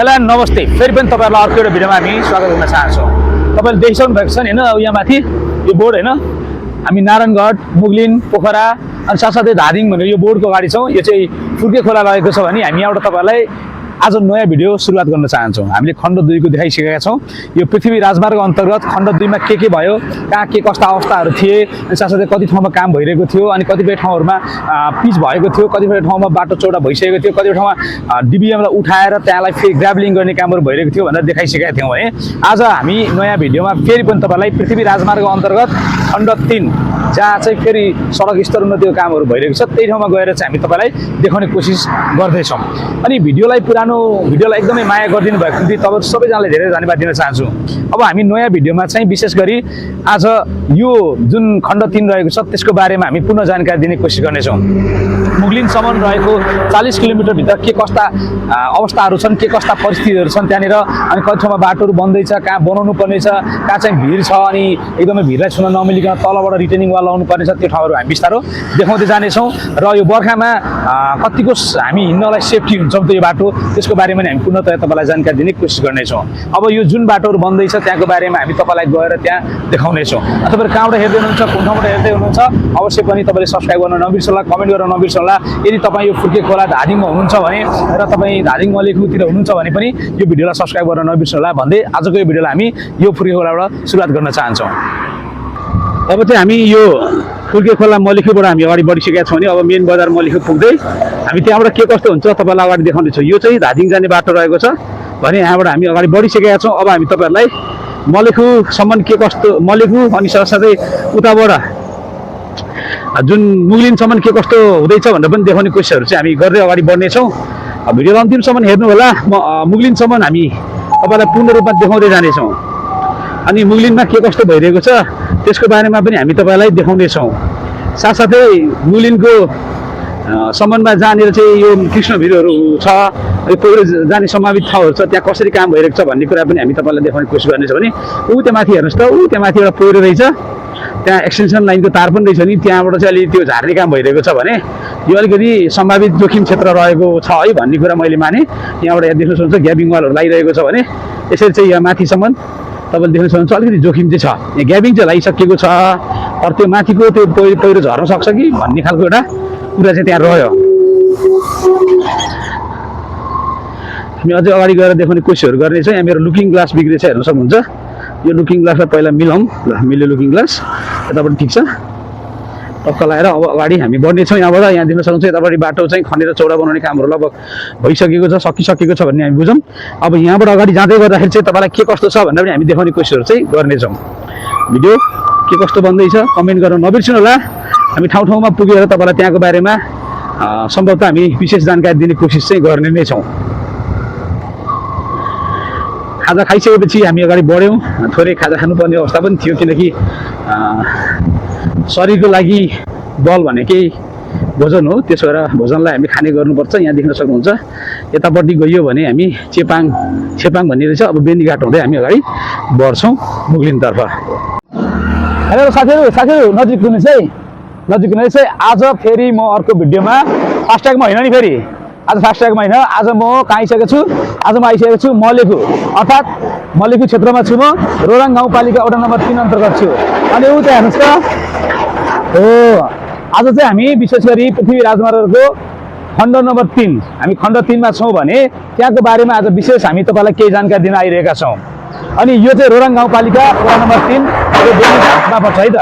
Hello नमस्ते फेरि पनि तपाईहरुलाई अर्को एउटा भिडियोमा हामी स्वागत गर्न चाहन्छौँ। तपाईले देखिसक्नु भएको छ नि हैन, यहाँ माथि यो बोर्ड हैन, हामी नारायणगढ, मुगलिन, पोखरा अनि साथसाथै धादिङ भनेर यो बोर्डको अगाडि छौँ। यो चाहिँ फुर्के खोला रहेको छ भने हामी यहाँबाट तपाईलाई आज नयाँ भिडियो सुरुवात गर्न चाहन्छौँ। हामीले खण्ड 2 को देखाइसकेका छौँ। यो पृथ्वी राजमार्ग अन्तर्गत खण्ड 2 मा के भयो, कहाँ के कस्ता अवस्थाहरू थिए, अनि साथसाथै कति ठाउँमा काम भइरहेको थियो, अनि कतिपय ठाउँहरूमा पिच भएको थियो, कतिपय ठाउँमा बाटो चौडा भइसकेको थियो, कतिपय ठाउँमा डिबिएमलाई उठाएर त्यहाँलाई फेरि ग्राभलिङ गर्ने कामहरू भइरहेको थियो भनेर देखाइसकेका थियौँ भने आज हामी नयाँ भिडियोमा फेरि पनि तपाईलाई पृथ्वी राजमार्ग अन्तर्गत खण्ड 3 जहाँ चाहिँ फेरि सडक स्तर उन्नतिको कामहरू भइरहेको छ त्यही ठाउँमा गएर चाहिँ हामी तपाईलाई देखाउने कोसिस गर्दैछौँ। अनि भिडियोलाई पुरानो भिडियोलाई एकदमै माया गरिदिनु भएको निम्ति तपाईहरु सबैजनालाई धेरै धन्यवाद दिन चाहन्छु। अब हामी नयाँ भिडियोमा चाहिँ विशेष गरी आज यो जुन खण्ड 3 रहेको छ त्यसको बारेमा हामी पुनः जानकारी दिने कोसिस गर्नेछौँ। मुगलिनसम्म रहेको 40 किलोमिटर भित्र के कस्ता अवस्थाहरू छन्, के कस्ता परिस्थितिहरू छन् त्यहाँनिर, अनि कति ठाउँमा बाटोहरू बन्दैछ, कहाँ बनाउनु पर्नेछ, कहाँ चाहिँ भिड छ, अनि एकदमै भिडलाई छुन नमिलिकन तलबाट रिटर्निङ वाल लाउनु पर्नेछ, त्यो ठाउँहरू हामी बिस्तारो देखाउँदै जानेछौँ। र यो बर्खामा कतिको हामी हिँड्नलाई सेफ्टी हुन्छ त्यो बाटो त्यसको बारेमा हामी पुनः तपाईलाई जानकारी दिने कोसिस गर्नेछौँ। अब यो जुन बाटोहरू बन्दैछ त्यहाँको बारेमा हामी तपाईलाई गएर त्यहाँ देखाउनेछौँ। तपाईहरु कहाँबाट हेर्दै हुनुहुन्छ, कुन ठाउँबाट हेर्दै हुनुहुन्छ अवश्य पनि तपाईले सब्स्क्राइब गर्न नबिर्सनुहोला, कमेन्ट गर्न नबिर्सनुहोला। यदि तपाईँ यो फुर्के खोला धादिङमा हुनुहुन्छ भने र तपाईँ धादिङ मलेखुतिर हुनुहुन्छ भने पनि यो भिडियोलाई सब्स्क्राइब गर्न नबिर्सनुहोला भन्दै आजको यो भिडियोलाई हामी यो फुर्के खोलाबाट सुरुवात गर्न चाहन्छौँ। अब चाहिँ हामी यो फुर्के खोला मलेखुबाट हामी अगाडि बढिसकेका छौँ भने अब मेन बजार मलेखु पुग्दै हामी त्यहाँबाट के कस्तो हुन्छ तपाईँलाई अगाडि देखाउँदैछौँ। यो चाहिँ धादिङ जाने बाटो रहेको छ भने यहाँबाट हामी अगाडि बढिसकेका छौँ। अब हामी तपाईँहरूलाई मलेखुसम्म के कस्तो मलेखु अनि साथसाथै उताबाट जुन मुगलिनसम्म के कस्तो हुँदैछ भनेर पनि देखाउने कोसिसहरू चाहिँ हामी गर्दै अगाडि बढ्नेछौँ। भिडियो अन्तिमसम्म हेर्नु होला। मुगलिनसम्म हामी तपाईँलाई पूर्ण रूपमा देखाउँदै जानेछौँ। अनि मुगलिनमा के कस्तो भइरहेको छ त्यसको बारेमा पनि हामी तपाईँलाई देखाउनेछौँ। साथसाथै मुगलिनको सम्बन्धमा जहाँनिर चाहिँ यो कृष्ण भिरहरू छ, पहिरो जाने सम्भावित ठाउँहरू छ, त्यहाँ कसरी काम भइरहेको छ भन्ने कुरा पनि हामी तपाईँलाई देखाउने कोसिस गर्नेछौँ। भने त्यहाँ माथि हेर्नुहोस् त, त्यहाँ माथि एउटा पहिरो रहेछ, त्यहाँ एक्सटेन्सन लाइनको तार पनि रहेछ नि, त्यहाँबाट चाहिँ अलिकति त्यो झार्ने काम भइरहेको छ भने यो अलिकति सम्भावित जोखिम क्षेत्र रहेको छ है भन्ने कुरा मैले माने। यहाँबाट यहाँ देख्नु सक्नुहुन्छ ग्याबिङ वालहरू लगाइरहेको छ भने यसरी चाहिँ यहाँ माथिसम्म तपाईँले देख्न सक्नुहुन्छ अलिकति जोखिम चाहिँ छ। यहाँ ग्याबिङ चाहिँ लगाइसकेको छ, तर त्यो माथिको त्यो पहिरो झर्न सक्छ कि भन्ने खालको एउटा कुरा चाहिँ त्यहाँ रह्यो। हामी अझै अगाडि गएर देखाउने कोसिसहरू गर्नेछौँ। यहाँ मेरो लुकिङ ग्लास बिग्रेछ हेर्न सक्नुहुन्छ। यो लुकिङ ग्लासलाई पहिला मिलाउँ, ल मिल्यो लुकिङ ग्लास, यतापट्टि ठिक छ, टक्क लगाएर अब अगाडि हामी बढ्नेछौँ। यहाँबाट यहाँ देख्न सक्नुहुन्छ यतापट्टि बाटो चाहिँ खनेर चौडा बनाउने कामहरू लगभग भइसकेको छ, सकिसकेको छ भन्ने हामी बुझौँ। अब यहाँबाट अगाडि जाँदै गर्दाखेरि चाहिँ तपाईँलाई के कस्तो छ भनेर पनि हामी देखाउने कोसिसहरू चाहिँ गर्नेछौँ। भिडियो के कस्तो बन्दैछ कमेन्ट गर्न नबिर्सिनु होला। हामी ठाउँ ठाउँमा पुगेर तपाईँलाई त्यहाँको बारेमा सम्भवतः हामी विशेष जानकारी दिने कोसिस चाहिँ गर्ने नै छौँ। खाजा खाइसकेपछि हामी अगाडि बढ्यौँ। थोरै खाजा खानुपर्ने अवस्था पनि थियो किनकि शरीरको लागि बल भनेकै भोजन हो, त्यसो भएर भोजनलाई हामी खाने गर्नुपर्छ। यहाँ देख्न सक्नुहुन्छ यतापट्टि गइयो भने हामी छेपाङ भन्ने रहेछ। अब बेनीघाट हुँदै हामी अगाडि बढ्छौँ मुगलिनतर्फ। हेलो साथीहरू नजिक हुनुहोस् है, नजिक हुनुहोस् है। आज फेरि म अर्को भिडियोमा फास्ट्यागमा होइन नि, फेरि आज फास्ट्यागमा होइन, आज म कहाँ आइसकेको छु, आज म आइसकेको छु मलेखु, अर्थात् मलेखु क्षेत्रमा छु म। रोराङ गाउँपालिका वडा नम्बर 3 अन्तर्गत छु। अनि ऊ चाहिँ हेर्नुहोस् त हो, आज चाहिँ हामी विशेष गरी पृथ्वी राजमार्गको खण्ड नम्बर 3 हामी खण्ड 3 मा छौँ भने त्यहाँको बारेमा आज विशेष हामी तपाईँलाई केही जानकारी दिन आइरहेका छौँ। अनि यो चाहिँ रोराङ गाउँपालिका वडा नम्बर 3 यो बेनीघाटमा पर्छ है त।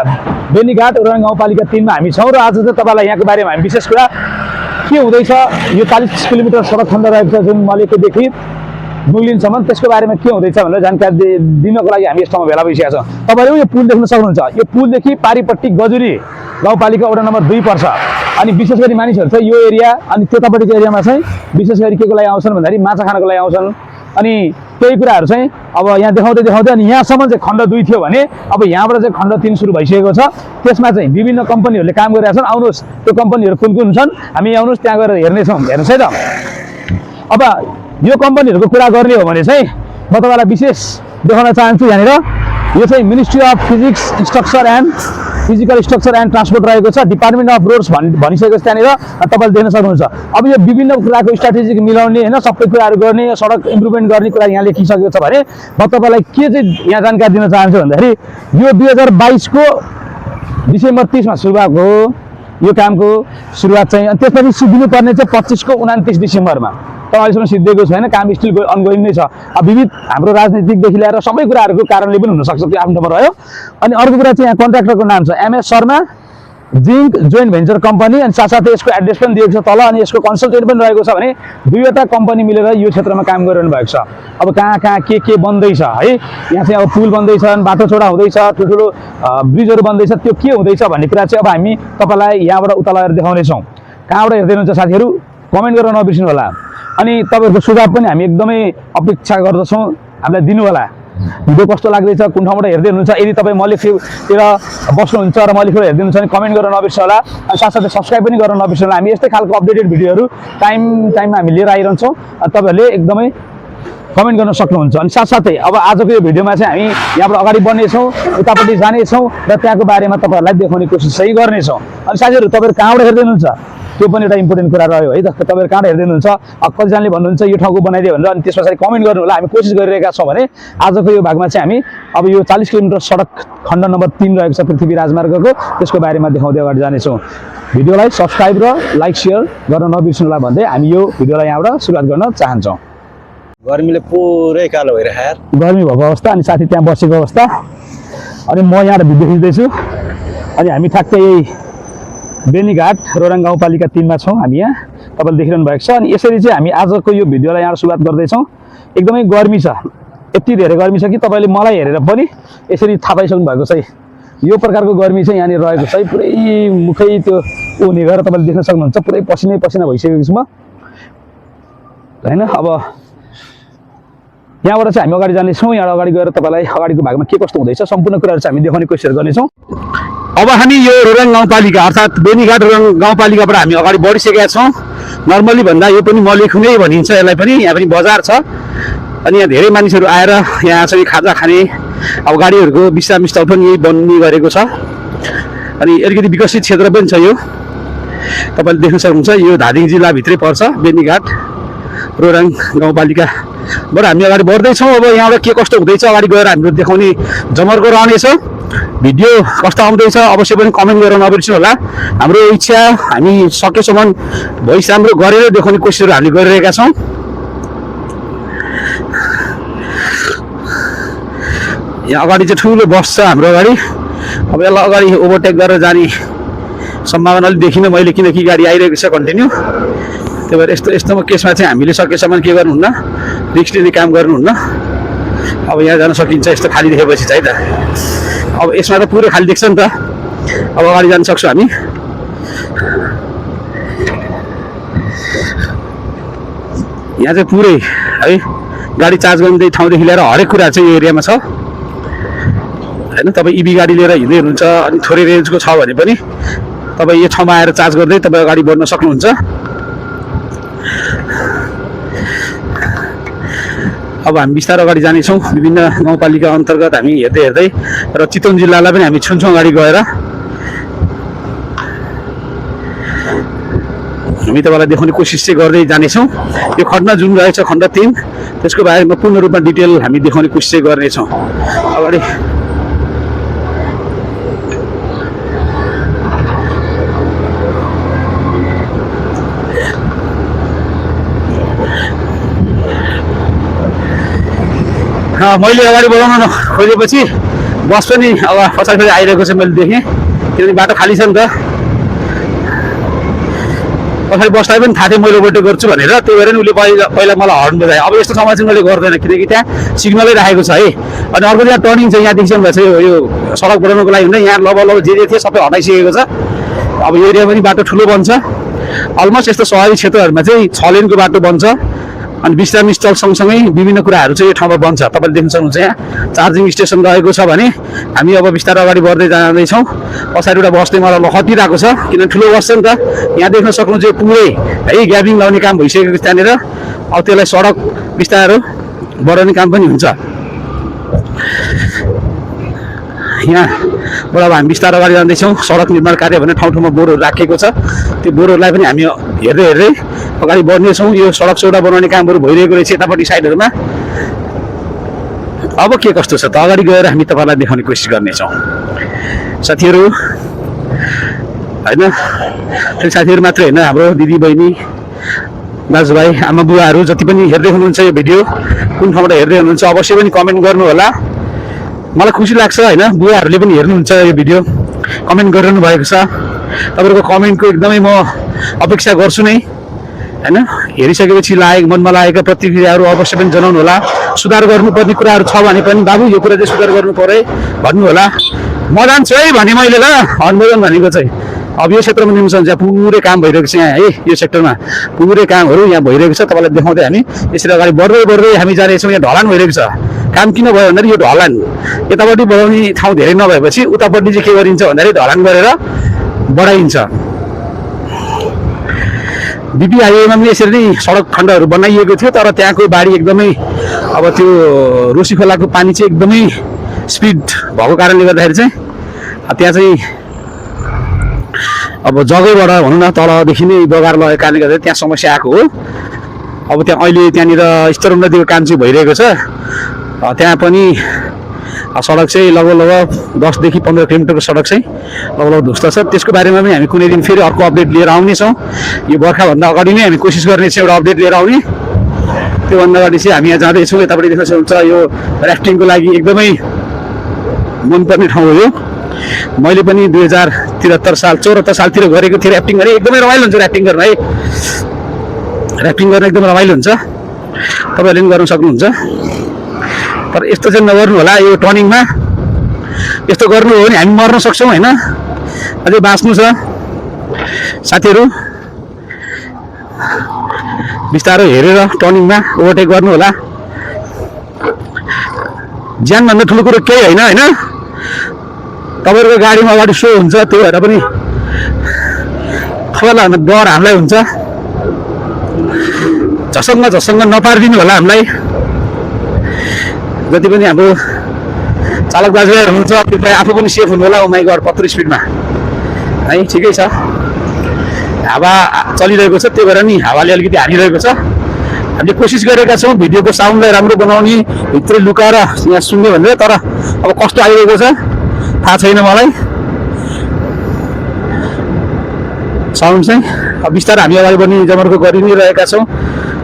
बेनीघाट रोराङ गाउँपालिका 3 मा हामी छौँ र आज चाहिँ तपाईँलाई यहाँको बारेमा हामी विशेष कुरा के हुँदैछ, यो 40 किलोमिटर सडक खण्ड रहेको छ जुन मलेखुदेखि मुगलिनसम्म, त्यसको बारेमा के हुँदैछ भनेर जानकारी दिनको लागि हामी यस ठाउँमा भेला भइसकेका छौँ। तपाईँले यो पुल देख्न सक्नुहुन्छ। यो पुलदेखि पारिपट्टि गजुरी गाउँपालिका वडा नम्बर 2 पर्छ। अनि विशेष गरी मानिसहरू चाहिँ यो एरिया अनि त्यतापट्टिको एरियामा चाहिँ विशेष गरी के को लागि आउँछन् भन्दाखेरि माछा खानको लागि आउँछन्। अनि त्यही कुराहरू चाहिँ अब यहाँ देखाउँदै अनि यहाँसम्म चाहिँ खण्ड 2 थियो भने अब यहाँबाट चाहिँ खण्ड 3 सुरु भइसकेको छ। त्यसमा चाहिँ विभिन्न कम्पनीहरूले काम गरिरहेका छन्। आउनुहोस् त्यो कम्पनीहरू कुन छन् हामी आउनुहोस् त्यहाँ गएर हेर्नेछौँ। हेर्नुहोस् है त, अब यो कम्पनीहरूको कुरा गर्ने हो भने चाहिँ म तपाईँलाई विशेष देखाउन चाहन्छु। यहाँनिर यो चाहिँ ministry of physics structure and physical structure and transport रहेको छ, डिपार्टमेन्ट अफ रोड्स भनिसकेको छ त्यहाँनिर। तपाईँले देख्न सक्नुहुन्छ। अब यो विभिन्न कुराको स्ट्राटेजिक मिलाउने होइन, सबै कुराहरू गर्ने, सडक इम्प्रुभमेन्ट गर्ने कुरा यहाँ लेखिसकेको छ भने म तपाईँलाई के चाहिँ यहाँ जानकारी दिन चाहन्छु भन्दाखेरि यो 2022 को डिसेम्बर 30 मा सुरु भएको हो यो कामको सुरुवात चाहिँ। अनि त्यसपछि सिद्धिनुपर्ने चाहिँ 25 को 29 डिसेम्बरमा। तर अहिलेसम्म सिद्धिएको छैन, काम स्टिल अनगोइङ नै छ। अब विविध हाम्रो राजनीतिकदेखि लिएर सबै कुराहरूको कारणले पनि हुनसक्छ त्यो आफ्नो ठाउँमा रह्यो। अनि अर्को कुरा चाहिँ यहाँ कन्ट्र्याक्टरको नाम छ MS Sharma zinc joint venture company. अनि साथसाथै यसको एड्रेस पनि दिएको छ तल। अनि यसको कन्सल्टेन्ट पनि रहेको छ भने 2वटा कम्पनी मिलेर यो क्षेत्रमा काम गरिरहनु भएको छ। अब कहाँ कहाँ के बन्दैछ है, यहाँ चाहिँ अब पुल बन्दैछन्, बाटो छोडा हुँदैछ, ठुल्ठुलो ब्रिजहरू बन्दैछ, त्यो के हुँदैछ भन्ने कुरा चाहिँ अब हामी तपाईँलाई यहाँबाट उता लगाएर देखाउनेछौँ। कहाँबाट हेर्दै हुनुहुन्छ साथीहरू कमेन्ट गरेर नबिर्सिनु होला। अनि तपाईँहरूको सुझाव पनि हामी एकदमै अपेक्षा गर्दछौँ, हामीलाई दिनु होला। भिडियो कस्तो लाग्दैछ, कुन ठाउँबाट हेर्दै हुनुहुन्छ, यदि तपाईँ मलेखतिर बस्नुहुन्छ र मलेखबाट हेर्दै हुनुहुन्छ भने कमेन्ट गरेर नबिर्सिनु होला। अनि साथसाथै सब्सक्राइब पनि गरेर नबिर्सिनु होला। हामी यस्तै खालको अपडेटेड भिडियोहरू टाइममा हामी लिएर आइरहन्छौँ। तपाईँहरूले एकदमै कमेन्ट गर्न सक्नुहुन्छ। अनि साथसाथै अब आजको यो भिडियोमा चाहिँ हामी यहाँबाट अगाडि बढ्नेछौँ, उतापट्टि जानेछौँ र त्यहाँको बारेमा तपाईँहरूलाई देखाउने कोसिस चाहिँ गर्नेछौँ। अनि साथीहरू तपाईँहरू कहाँबाट हेर्दै हुनुहुन्छ त्यो पनि एउटा इम्पोर्टेन्ट कुरा रह्यो है त। तपाईँहरू कहाँबाट हेर्दै हुनुहुन्छ, कतिजनाले भन्नुहुन्छ यो ठाउँको बनाइदियो भनेर, अनि त्यस पछाडि कमेन्ट गर्नु होला। हामी कोसिस गरिरहेका छौँ भने आजको यो भागमा चाहिँ हामी अब यो 40 किलोमिटर सडक खण्ड नम्बर 3 रहेको छ पृथ्वी राजमार्गको, त्यसको बारेमा देखाउँदै अगाडि जानेछौँ। भिडियोलाई सब्सक्राइब र लाइक सेयर गर्न नबिर्सिनु होला भन्दै हामी यो भिडियोलाई यहाँबाट सुरुवात गर्न चाहन्छौँ। गर्मीले पुरै कालो भइरहेको यार, गर्मी भएको अवस्था। अनि साथी त्यहाँ बसेको अवस्था। अनि म यहाँबाट भिडियो खिच्दैछु। अनि हामी ठ्याक्कै यही बेनीघाट रोरङ गाउँपालिका 3 मा छौँ हामी यहाँ, तपाईँले देखिरहनु भएको छ। अनि यसरी चाहिँ हामी आजको यो भिडियोलाई यहाँ सुरुवात गर्दैछौँ। एकदमै गर्मी छ, यति धेरै गर्मी छ कि तपाईँले मलाई हेरेर पनि यसरी थाहा पाइसक्नु भएको छ। यो प्रकारको गर्मी चाहिँ यहाँनिर रहेको छ। पुरै मुखै त्यो हुने गरेर तपाईँले देख्न सक्नुहुन्छ। पुरै पसिनै पसिना भइसकेको छु म होइन। अब यहाँबाट चाहिँ हामी अगाडि जानेछौँ। यहाँबाट अगाडि गएर तपाईँलाई अगाडिको भागमा के कस्तो हुँदैछ सम्पूर्ण कुराहरू चाहिँ हामी देखाउने कोसिस गर्नेछौँ। अब हामी यो रोरङ गाउँपालिका अर्थात् बेनीघाट रोरङ गाउँपालिकाबाट हामी अगाडि बढिसकेका छौँ। नर्मली भन्दा यो पनि मलेखु नै भनिन्छ यसलाई पनि। यहाँ पनि बजार छ। अनि यहाँ धेरै मानिसहरू आएर यहाँ चाहिँ खाजा खाने, अब गाडीहरूको विश्राम स्थल पनि यही बन्ने गरेको छ। अनि अलिकति विकसित क्षेत्र पनि छ यो, तपाईँले देख्न सक्नुहुन्छ। यो धादिङ जिल्लाभित्रै पर्छ बेनीघाट रोरङ गाउँपालिकाबाट हामी अगाडि बढ्दैछौँ। अब यहाँबाट के कस्तो हुँदैछ अगाडि गएर हाम्रो देखाउने जमर्को रहनेछ। भिडियो कस्तो आउँदैछ अवश्य पनि कमेन्ट गरेर नबिर्सिनु होला। हाम्रो इच्छा हामी सकेसम्म भोइस राम्रो गरेर देखाउने कोसिसहरू हामीले गरिरहेका छौँ। यहाँ अगाडि चाहिँ ठुलो बस छ हाम्रो अगाडि। अब यसलाई अगाडि ओभरटेक गरेर जाने सम्भावना अलिक देखिनँ मैले, किनकि गाडी आइरहेको छ कन्टिन्यू। त्यही भएर यस्तोमा केसमा चाहिँ हामीले सकेसम्म के गर्नुहुन्न, रिस्क लिने काम गर्नुहुन्न। अब यहाँ जान सकिन्छ यस्तो खाली देखेपछि चाहिँ त। अब यसमा त पुरै खाली देख्छ नि त। अब अगाडि जान सक्छौँ हामी। यहाँ चाहिँ पुरै है गाडी चार्ज गर्ने ठाउँदेखि लिएर हरेक कुरा चाहिँ यो एरियामा छ होइन। तपाईँ इभी गाडी लिएर हिँड्दै हुनुहुन्छ अनि थोरै रेन्जको छ भने पनि तपाईँ यो ठाउँमा आएर चार्ज गर्दै तपाईँ अगाडि बढ्न सक्नुहुन्छ। अब हामी बिस्तारै अगाडि जानेछौँ। विभिन्न गाउँपालिका अन्तर्गत हामी हेर्दै हेर्दै र चितवन जिल्लालाई पनि हामी छुन्छौँ अगाडि गएर। हामी तपाईँलाई देखाउने कोसिस चाहिँ गर्दै जानेछौँ। यो खण्ड जुन रहेछ खण्ड 3 त्यसको बारेमा पूर्ण रूपमा डिटेल हामी देखाउने कोसिस चाहिँ गर्नेछौँ अगाडि। मैले अगाडि बढाउन खोजेपछि बस पनि अब पछाडि आइरहेको छ मैले देखेँ, किनकि बाटो खाली छ नि त। पछाडि बसलाई पनि थाहा थियो मैले ओभरटेक गर्छु भनेर, त्यही भएर नि उसले पहिला मलाई हर्न बजायो। अब यस्तो ठाउँमा चाहिँ मैले गर्दैन, किनकि त्यहाँ सिग्नलै राखेको छ है। अनि अर्को त्यहाँ टर्निङ छ, यहाँ देखिसक्नु भएको छ यो सडक बनाउनुको लागि होइन। यहाँ लगभग जे थियो सबै हटाइसकेको छ। अब यो एरिया पनि बाटो ठुलो बन्छ। अलमोस्ट यस्तो सहरी क्षेत्रहरूमा चाहिँ 6 लेनको बाटो बन्छ। अनि विश्राम स्थल सँगसँगै विभिन्न कुराहरू चाहिँ यो ठाउँमा बन्छ। तपाईँले देख्न सक्नुहुन्छ यहाँ चार्जिङ स्टेसन रहेको छ भने हामी अब बिस्तारै अगाडि बढ्दै जाँदैछौँ। पछाडि एउटा बसले मलाई लखटिरहेको छ, किनभने ठुलो बस छ नि त। यहाँ देख्न सक्नुहुन्छ यो पुरै है ग्याबिङ लाउने काम भइसकेको छ त्यहाँनिर। अब त्यसलाई सडक बिस्तारो बढाउने काम पनि हुन्छ। यहाँबाट अब हामी बिस्तारै अगाडि जाँदैछौँ। सडक निर्माण कार्य भन्ने ठाउँ ठाउँमा बोर्डहरू राखिएको छ। त्यो बोर्डहरूलाई पनि हामी हेर्दै हेर्दै अगाडि बढ्नेछौँ। यो सडक चौडा बनाउने कामहरू भइरहेको रहेछ यतापट्टि साइडहरूमा। अब के कस्तो छ त अगाडि गएर हामी तपाईँलाई देखाउने कोसिस गर्नेछौँ साथीहरू, होइन। फेरि साथीहरू मात्रै होइन, हाम्रो दिदी बहिनी दाजुभाइ आमा बुवाहरू जति पनि हेर्दै हुनुहुन्छ यो भिडियो, कुन ठाउँबाट हेर्दै हुनुहुन्छ अवश्य पनि कमेन्ट गर्नु होला। मलाई खुसी लाग्छ होइन, बुवाहरूले पनि हेर्नुहुन्छ यो भिडियो, कमेन्ट गरिरहनु भएको छ। तपाईँहरूको कमेन्टको एकदमै म अपेक्षा गर्छु नै, होइन। हेरिसकेपछि मनमा लागेका प्रतिक्रियाहरू अवश्य पनि जनाउनु होला। सुधार गर्नुपर्ने कुराहरू छ भने पनि बाबु यो कुरा चाहिँ सुधार गर्नु पऱ्यो भन्नु होला। म जान्छु है भने मैले ल अनुमोदन भनेको चाहिँ अब यो क्षेत्रमा निर्माण यहाँ पुरै काम भइरहेको छ। यहाँ है यो सेक्टरमा पुरै कामहरू यहाँ भइरहेको छ। तपाईँलाई देखाउँदै हामी यसरी अगाडि बढ्दै बढ्दै हामी जानेछौँ। यहाँ ढलान भइरहेको छ। काम किन भयो भन्दाखेरि यो ढलान यतापट्टि बढाउने ठाउँ धेरै नभएपछि उतापट्टि चाहिँ के गरिन्छ भन्दाखेरि ढलान गरेर बढाइन्छ। बिपी हाइवेमा पनि यसरी नै सडक खण्डहरू बनाइएको थियो, तर त्यहाँको बाढी एकदमै अब त्यो रोसी खोलाको पानी चाहिँ एकदमै स्पिड भएको कारणले गर्दाखेरि चाहिँ त्यहाँ चाहिँ अब जग्गैबाट भनौँ न तलदेखि नै बगाएर लगेको कारणले गर्दा त्यहाँ समस्या आएको हो। अब त्यहाँ अहिले त्यहाँनिर स्तर उन्नतिको काम चाहिँ भइरहेको छ। त्यहाँ पनि सडक चाहिँ लगभग 10 देखि 15 किलोमिटरको सडक चाहिँ लगभग ध्वस्त छ। त्यसको बारेमा पनि हामी कुनै दिन फेरि अर्को अपडेट लिएर आउनेछौँ। यो बर्खाभन्दा अगाडि नै हामी कोसिस गर्नेछौँ एउटा अपडेट लिएर आउने। त्योभन्दा अगाडि चाहिँ हामी यहाँ जाँदैछौँ। यतापट्टि देख्न सक्नुहुन्छ यो ऱ्याफ्टिङको लागि एकदमै मनपर्ने ठाउँ हो यो। मैले पनि 2073 साल 74 सालतिर गरेको थिएँ ऱ्याफ्टिङ गरेँ। एकदमै रमाइलो हुन्छ ऱ्याफ्टिङ गर्न है, ऱ्याफ्टिङ गर्न एकदमै रमाइलो हुन्छ, तपाईँहरूले पनि गर्न सक्नुहुन्छ। तर यस्तो चाहिँ नगर्नु होला, यो टर्निङमा यस्तो गर्नु हो भने हामी मर्न सक्छौँ होइन, अझै बाँच्नु छ साथीहरू। बिस्तारो हेरेर टर्निङमा ओभरटेक गर्नु होला। ज्यानभन्दा ठुलो कुरो केही होइन होइन। तपाईँहरूको गाडीमा अगाडि सो हुन्छ, त्यो भएर पनि तपाईँलाई डर हामीलाई हुन्छ। झसङ्ग नपारिदिनु होला हामीलाई। जति पनि हाम्रो चालक दाजुभाइहरू हुनुहुन्छ कृपया आफू पनि सेफ हुनु होला। ओ माइ गड 70 स्पिडमा है, ठिकै छ। हावा चलिरहेको छ, त्यही भएर नि हावाले अलिकति हानिरहेको छ। हामीले कोसिस गरेका छौँ भिडियोको साउन्डलाई राम्रो बनाउने, भित्रै लुकाएर यहाँ सुन्ने भनेर, तर अब कस्तो आइरहेको छ थाहा छैन मलाई साउन्ड चाहिँ। अब बिस्तारै हामी अगाडि बढ्ने जमर्को गरि नै रहेका छौँ।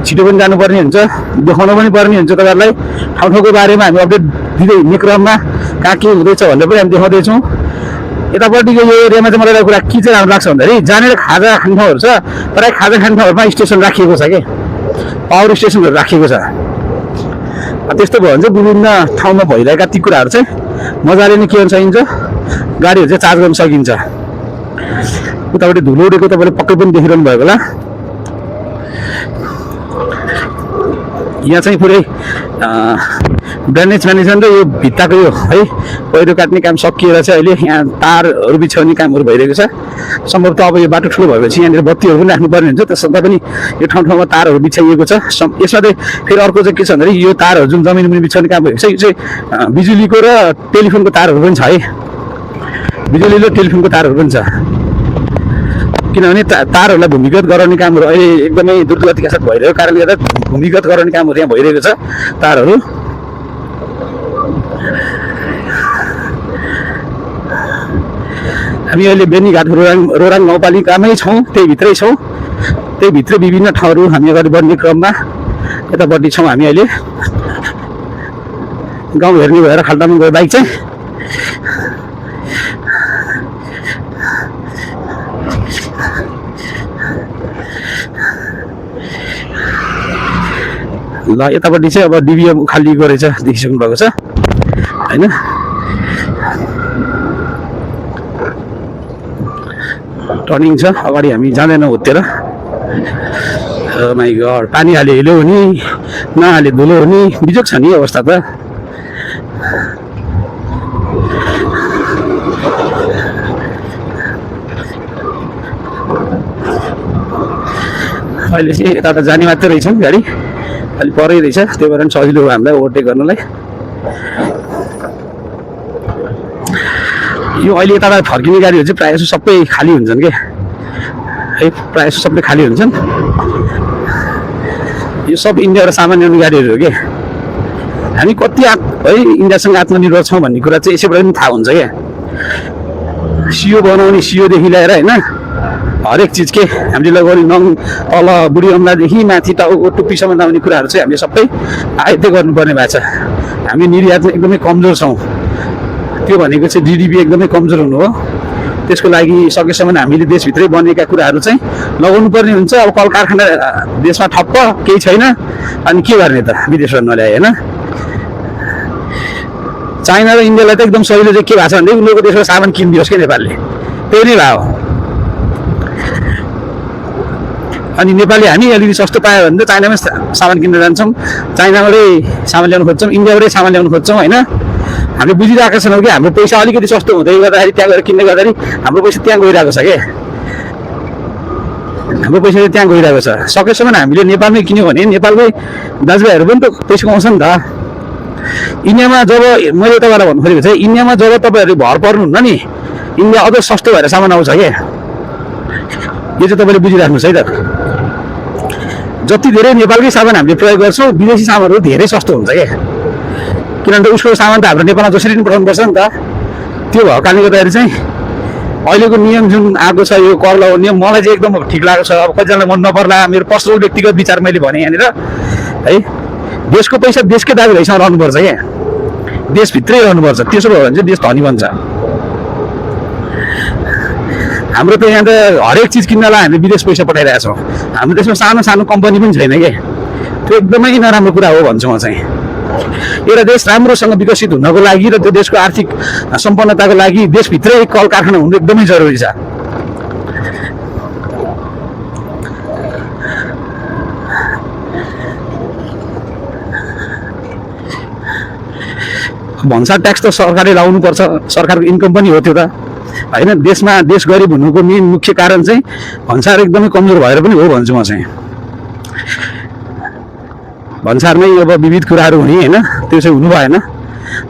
छिटो पनि जानुपर्ने हुन्छ, देखाउनु पनि पर्ने हुन्छ तपाईँहरूलाई। ठाउँ ठाउँको बारेमा हामी अपडेट दिँदै हिँड्ने क्रममा कहाँ के हुँदैछ भनेर पनि हामी देखाउँदैछौँ। यतापट्टिको यो एरियामा चाहिँ मलाई एउटा कुरा के चाहिँ राम्रो लाग्छ भन्दाखेरि जहाँनिर खाजा खाने ठाउँहरू छ, प्रायः खाजा खाने ठाउँहरूमा स्टेसन राखिएको छ कि पावर स्टेसनहरू राखिएको छ। त्यस्तो भयो भने चाहिँ विभिन्न ठाउँमा भइरहेका ती कुराहरू चाहिँ मजाले नै के गर्न सकिन्छ, गाडीहरू चाहिँ चार्ज गर्न सकिन्छ। उतापट्टि धुलो उडेको तपाईँले पक्कै पनि देखिरहनु भएको होला। यहाँ चाहिँ पुरै ड्रेनेज म्यानेजमेन्ट र यो भित्ताको यो है पहिरो काट्ने काम सकिएर चाहिँ अहिले यहाँ तारहरू बिछाउने कामहरू भइरहेको छ। सम्भवतः अब यो बाटो ठुलो भएपछि यहाँनिर बत्तीहरू पनि राख्नुपर्ने हुन्छ, त्यसर्थ पनि यो ठाउँ ठाउँमा तारहरू बिछाइएको छ। यसमा चाहिँ फेरि अर्को चाहिँ के छ भन्दाखेरि यो तारहरू जुन जमिन मुनि बिछाउने काम भएको छ यो चाहिँ बिजुलीको र टेलिफोनको तारहरू पनि छ है, बिजुली र टेलिफोनको तारहरू पनि छ। किनभने तारहरूलाई भूमिगत गराउने कामहरू अहिले एकदमै द्रुतगतिका साथ भइरहेको कारणले गर्दा भूमिगत गराउने कामहरू यहाँ भइरहेको छ तारहरू। हामी अहिले बेनीघाट रोराङ गाउँपालिकामै छौँ, त्यही भित्रै छौँ। त्यही भित्र विभिन्न ठाउँहरू हामी अगाडि बढ्ने क्रममा यतापट्टि छौँ हामी अहिले। गाउँ हेर्ने भएर खाल्टामा गयो बाइक चाहिँ। ल यतापट्टि चाहिँ अब डिबिएम उखालिएको रहेछ, देखिसक्नु भएको छ होइन। टर्निङ छ अगाडि, हामी जाँदैनौँ उत्तेर। माइ गड, पानी हाले हिलो हुने, नहाले धुलो हुने, बिजोग छ नि अवस्था त। अहिले चाहिँ यता जाने मात्रै रहेछ गाडी, अलि परै रहेछ, त्यही भएर सजिलो हो हामीलाई ओभरटेक गर्नलाई। यो अहिले यताबाट फर्किने गाडीहरू चाहिँ प्रायः जसो सबै खाली हुन्छन् के है, प्रायः जसो सबै खाली हुन्छन्। यो सब इन्डियाबाट सामान ल्याउने गाडीहरू हो कि हामी कति है इन्डियासँग आत्मनिर्भर छौँ भन्ने कुरा चाहिँ यसैबाट पनि थाहा हुन्छ क्या। सियो बनाउने सियोदेखि ल्याएर होइन हरेक चिज के हामीले लगाउने नङ तल बुढी अम्लादेखि माथि टाउको टुप्पीसम्म लगाउने कुराहरू चाहिँ हामीले सबै आयत्तै गर्नुपर्ने भएको छ। हामी निर्यातमा एकदमै कमजोर छौँ। त्यो भनेको चाहिँ जिडिपी एकदमै कमजोर हुनु हो। त्यसको लागि सकेसम्म हामीले देशभित्रै बनेका कुराहरू चाहिँ लगाउनु पर्ने हुन्छ। अब कल कारखाना देशमा ठप्प केही छैन अनि के गर्ने त विदेशबाट नल्याए होइन। चाइना र इन्डियालाई त एकदम सजिलो चाहिँ के भएको छ भने उनीहरूको देशबाट सामान किनिदियोस् क्या नेपालले, त्यही नै भयो। अनि नेपाली हामी अलिकति सस्तो पायो भने त चाइनामै सामान किन्न जान्छौँ, चाइनाबाटै सामान ल्याउनु खोज्छौँ, इन्डियाबाटै सामान ल्याउनु खोज्छौँ होइन। हामीले बुझिरहेको छैनौँ कि हाम्रो पैसा अलिकति सस्तो हुँदै गर्दाखेरि त्यहाँ गएर किन्ने गर्दाखेरि हाम्रो पैसा त्यहाँ गइरहेको छ क्या। हाम्रो पैसा चाहिँ त्यहाँ गइरहेको छ। सकेसम्म हामीले नेपालमै किन्यो भने नेपालमै दाजुभाइहरू पनि त पैसा कमाउँछ नि त। इन्डियामा जब मैले तपाईँलाई भन्नु खोजेको चाहिँ इन्डियामा जब तपाईँहरू भर पर्नुहुन्न नि इन्डिया अझ सस्तो भएर सामान आउँछ क्या। यो चाहिँ तपाईँले बुझिराख्नुहोस् है त। जति धेरै नेपालकै सामान हामीले प्रयोग गर्छौँ विदेशी सामानहरू धेरै सस्तो हुन्छ क्या। किनभने उसको सामान त हाम्रो नेपालमा जसरी पनि पठाउनुपर्छ नि त। त्यो भएको कारणले गर्दाखेरि चाहिँ अहिलेको नियम जुन आएको छ यो कर लगाउने नियम मलाई चाहिँ एकदम ठिक लागेको छ। अब कतिजनालाई मन नपर्ला, मेरो पर्सनल व्यक्तिगत विचार मैले भने यहाँनिर है। देशको पैसा देशकै दाजुभाइसँग रहनुपर्छ क्या, देशभित्रै रहनुपर्छ। त्यसो भयो भने चाहिँ देश धनी बन्छ। हाम्रो त यहाँ त हरेक चिज किन्नलाई हामीले विदेश पैसा पठाइरहेको छौँ। हाम्रो देशमा सानो सानो कम्पनी पनि छैन क्या। त्यो एकदमै नराम्रो कुरा हो भन्छु म चाहिँ। एउटा देश राम्रोसँग विकसित हुनको लागि र त्यो देशको आर्थिक सम्पन्नताको लागि देशभित्रै कल कारखाना हुनु एकदमै जरुरी छ। भन्सार ट्याक्स त सरकारले लाउनुपर्छ, सरकारको इन्कम पनि हो त्यो त होइन। देशमा देश गरिब हुनुको मेन मुख्य कारण चाहिँ भन्सार एकदमै कमजोर भएर पनि हो भन्छु म चाहिँ। भन्सारमै अब विविध कुराहरू हुने होइन, त्यो चाहिँ हुनु भएन।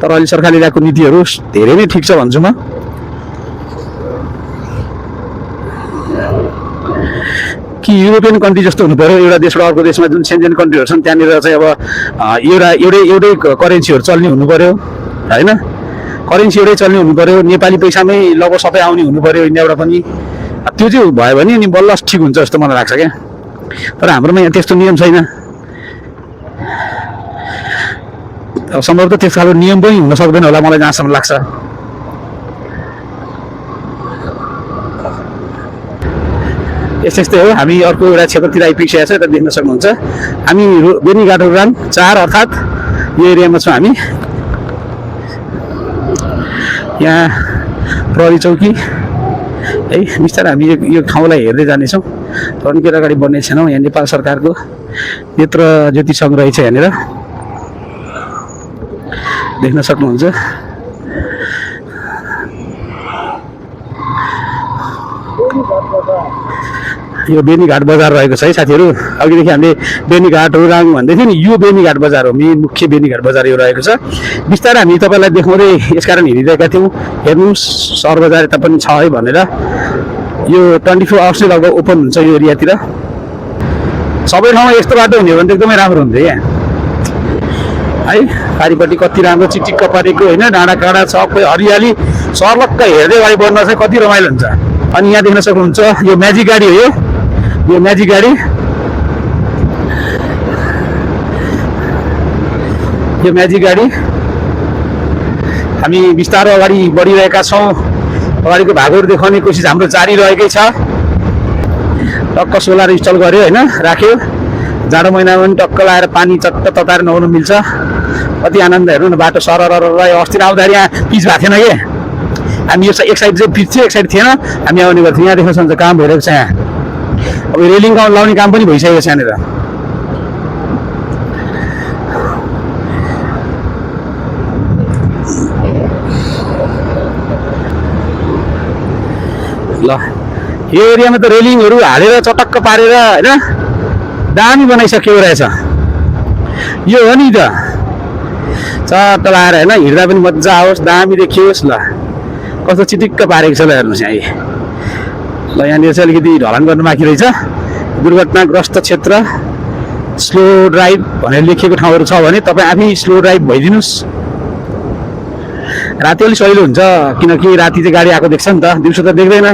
तर अहिले सरकारले ल्याएको नीतिहरू धेरै नै ठिक छ भन्छु म। कि युरोपियन कन्ट्री जस्तो हुनु पऱ्यो एउटा देशबाट अर्को देशमा जुन सेन्जेन कन्ट्रीहरू छन् त्यहाँनिर चाहिँ अब एउटै करेन्सीहरू चल्ने हुनु पऱ्यो होइन। करेन्सी एउटै चल्ने हुनु पऱ्यो, नेपाली पैसामै लगभग सबै आउने हुनु पऱ्यो इन्डियाबाट पनि। त्यो चाहिँ भयो भने अनि बल्ल ठिक हुन्छ जस्तो मलाई लाग्छ क्या। तर हाम्रोमा यहाँ त्यस्तो नियम छैन। अब सम्भवतः त्यस खालको नियम पनि हुन सक्दैन होला मलाई जहाँसम्म लाग्छ। यस्तै हो। हामी अर्को एउटा क्षेत्रतिर आइपुगिसकेको छ, यता देख्न सक्नुहुन्छ। हामी बेनीघाट उडान 4 अर्थात् यो एरियामा छौँ हामी। यहाँ प्रहरी चौकी है। बिस्तारै हामी यो ठाउँलाई हेर्दै जानेछौँ। तर निकै अगाडि बढ्ने छैनौँ। यहाँ नेपाल सरकारको नेत्र ज्योति सङ्ग्रह छ यहाँनिर देख्न सक्नुहुन्छ। यो बेनीघाट बजार रहेको छ है साथीहरू। अघिदेखि हामीले बेनीघाट उराङ भन्दै थियो नि, यो बेनीघाट बजार हो, मेन मुख्य बेनीघाट बजार यो रहेको छ। बिस्तारै हामी तपाईँलाई देखाउँदै यसकारण हिँडिरहेका थियौँ। हेर्नुहोस् सहर बजार यता पनि छ है भनेर। यो 24 आवर्स नै लगभग ओपन हुन्छ यो एरियातिर। सबै ठाउँमा यस्तो बाटो हुने हो भने त एकदमै राम्रो हुन्थ्यो यहाँ है। पारिपट्टि कति राम्रो चिटिक्क परेको होइन, डाँडा काँडा सबै हरियाली, सर्लक्क हेर्दै अगाडि बढ्न चाहिँ कति रमाइलो हुन्छ। अनि यहाँ देख्न सक्नुहुन्छ यो म्याजिक गाडी हो। यो म्याजिक गाडी, यो म्याजिक गाडी। हामी बिस्तारो अगाडि बढिरहेका छौँ। अगाडिको भागहरू देखाउने कोसिस हाम्रो जारी रहेकै छ। टक्क सोलर इन्स्टल गर्यो होइन, राख्यो। जाडो महिनामा पनि टक्क लाएर पानी चट्ट तताएर नुहाउनु मिल्छ। कति आनन्द। हेर्नु न बाटो सरर अस्ति आउँदाखेरि यहाँ पिच भएको थिएन कि। हामी यो एक साइड चाहिँ पिच थियो, एक साइड थिएन। हामी आउने गर्थ्यौँ। यहाँ देख्न सक्नुहुन्छ काम भइरहेको छ यहाँ। अब रेलिङ लाउने काम पनि भइसकेको छ यहाँनिर। ल यो एरियामा त रेलिङहरू हालेर चटक्क पारेर होइन दामी बनाइसक्यो रहेछ। यो हो नि त चट्ट लाएर होइन हिँड्दा पनि मजा आओस्, दामी देखियोस्। ल कस्तो चिटिक्क पारेको छ ल हेर्नुहोस् यहाँ ल यहाँनिर चाहिँ अलिकति ढलान गर्नु बाँकी रहेछ दुर्घटनाग्रस्त क्षेत्र स्लो ड्राइभ भनेर लेखिएको ठाउँहरू छ भने तपाईँ आफै स्लो ड्राइभ भइदिनुहोस् राति अलिक सजिलो हुन्छ किनकि राति चाहिँ गाडी आएको देख्छ नि त दिउँसो त देख्दैन